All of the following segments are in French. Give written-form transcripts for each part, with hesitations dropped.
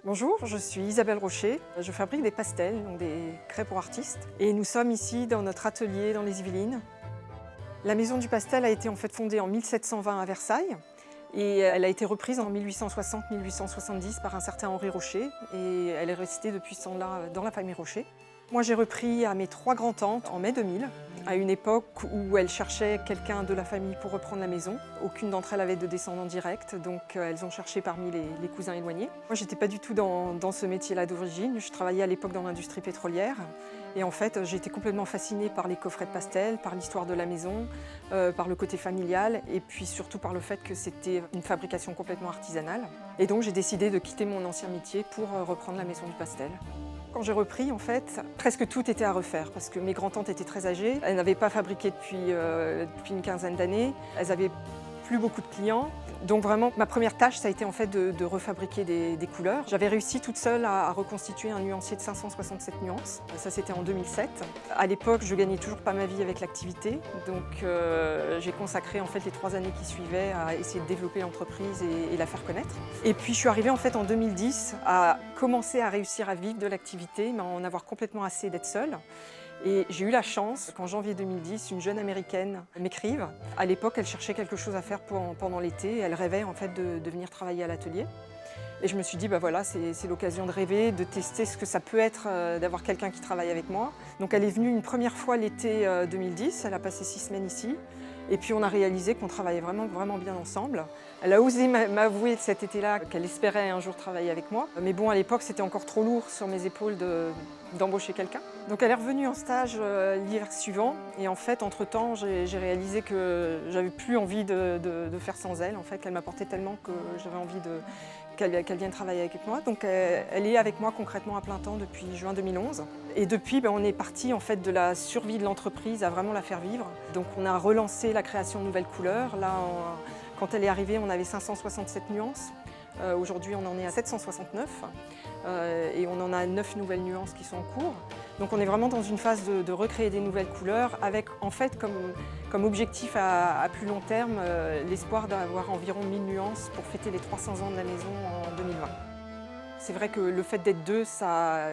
Bonjour, je suis Isabelle Rocher. Je fabrique des pastels, donc des crêpes pour artistes. Et nous sommes ici dans notre atelier dans les Yvelines. La maison du pastel a été en fait fondée en 1720 à Versailles. Et elle a été reprise en 1860-1870 par un certain Henri Rocher. Et elle est restée depuis ce temps-là dans la famille Rocher. Moi, j'ai repris à mes 3 grands-tantes en mai 2000, à une époque où elles cherchaient quelqu'un de la famille pour reprendre la maison. Aucune d'entre elles avait de descendants directs, donc elles ont cherché parmi les cousins éloignés. Moi, j'étais pas du tout dans ce métier-là d'origine. Je travaillais à l'époque dans l'industrie pétrolière. Et en fait, j'ai été complètement fascinée par les coffrets de pastel, par l'histoire de la maison, par le côté familial, et puis surtout par le fait que c'était une fabrication complètement artisanale. Et donc, j'ai décidé de quitter mon ancien métier pour reprendre la maison du pastel. Quand j'ai repris, en fait, presque tout était à refaire parce que mes grands-tantes étaient très âgées. Elles n'avaient pas fabriqué depuis une quinzaine d'années. Elles avaient plus beaucoup de clients. Donc vraiment, ma première tâche, ça a été en fait de refabriquer des couleurs. J'avais réussi toute seule à reconstituer un nuancier de 567 nuances. Ça, c'était en 2007. À l'époque, je gagnais toujours pas ma vie avec l'activité. Donc j'ai consacré en fait les 3 années qui suivaient à essayer de développer l'entreprise et la faire connaître. Et puis je suis arrivée en fait en 2010 à commencer à réussir à vivre de l'activité, mais en avoir complètement assez d'être seule. Et j'ai eu la chance qu'en janvier 2010, une jeune américaine m'écrive. À l'époque, elle cherchait quelque chose à faire pendant l'été. Elle rêvait en fait de venir travailler à l'atelier. Et je me suis dit, bah voilà, c'est l'occasion de rêver, de tester ce que ça peut être d'avoir quelqu'un qui travaille avec moi. Donc elle est venue une première fois l'été 2010, elle a passé 6 semaines ici. Et puis on a réalisé qu'on travaillait vraiment bien ensemble. Elle a osé m'avouer cet été-là qu'elle espérait un jour travailler avec moi. Mais bon, à l'époque, c'était encore trop lourd sur mes épaules d'embaucher quelqu'un. Donc elle est revenue en stage l'hiver suivant. Et en fait, entre-temps, j'ai réalisé que j'avais plus envie de faire sans elle. En fait, qu'elle m'apportait tellement que j'avais envie qu'elle vienne travailler avec moi. Donc elle est avec moi concrètement à plein temps depuis juin 2011. Et depuis, on est parti en fait de la survie de l'entreprise à vraiment la faire vivre. Donc on a relancé la création de nouvelles couleurs. Là, quand elle est arrivée, on avait 567 nuances. Aujourd'hui, on en est à 769 et on en a 9 nouvelles nuances qui sont en cours. Donc on est vraiment dans une phase de recréer des nouvelles couleurs avec en fait comme objectif à plus long terme l'espoir d'avoir environ 1000 nuances pour fêter les 300 ans de la maison en 2020. C'est vrai que le fait d'être deux, ça a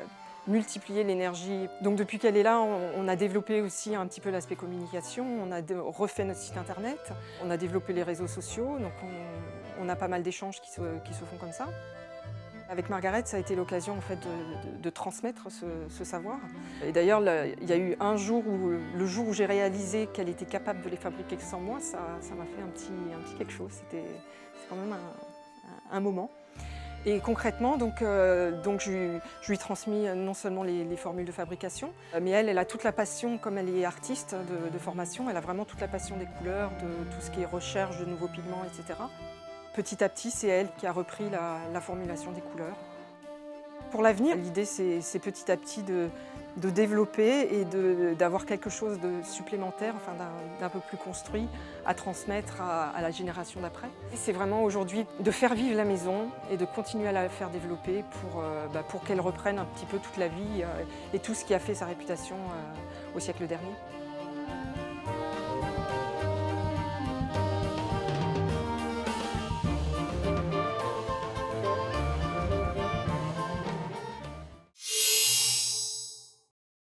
multiplié l'énergie. Donc depuis qu'elle est là, on a développé aussi un petit peu l'aspect communication, on a refait notre site internet, on a développé les réseaux sociaux, donc on a pas mal d'échanges qui se font comme ça. Avec Margaret, ça a été l'occasion en fait, de transmettre ce savoir. Et d'ailleurs, il y a eu un jour le jour où j'ai réalisé qu'elle était capable de les fabriquer sans moi, ça m'a fait un petit quelque chose. C'est quand même un moment. Et concrètement, donc je lui ai transmis non seulement les formules de fabrication, mais elle a toute la passion, comme elle est artiste de formation, elle a vraiment toute la passion des couleurs, de tout ce qui est recherche de nouveaux pigments, etc. Petit à petit, c'est elle qui a repris la formulation des couleurs. Pour l'avenir, l'idée, c'est petit à petit de développer et d'avoir quelque chose de supplémentaire, enfin d'un peu plus construit, à transmettre à la génération d'après. C'est vraiment aujourd'hui de faire vivre la maison et de continuer à la faire développer pour qu'elle reprenne un petit peu toute la vie et tout ce qui a fait sa réputation au siècle dernier.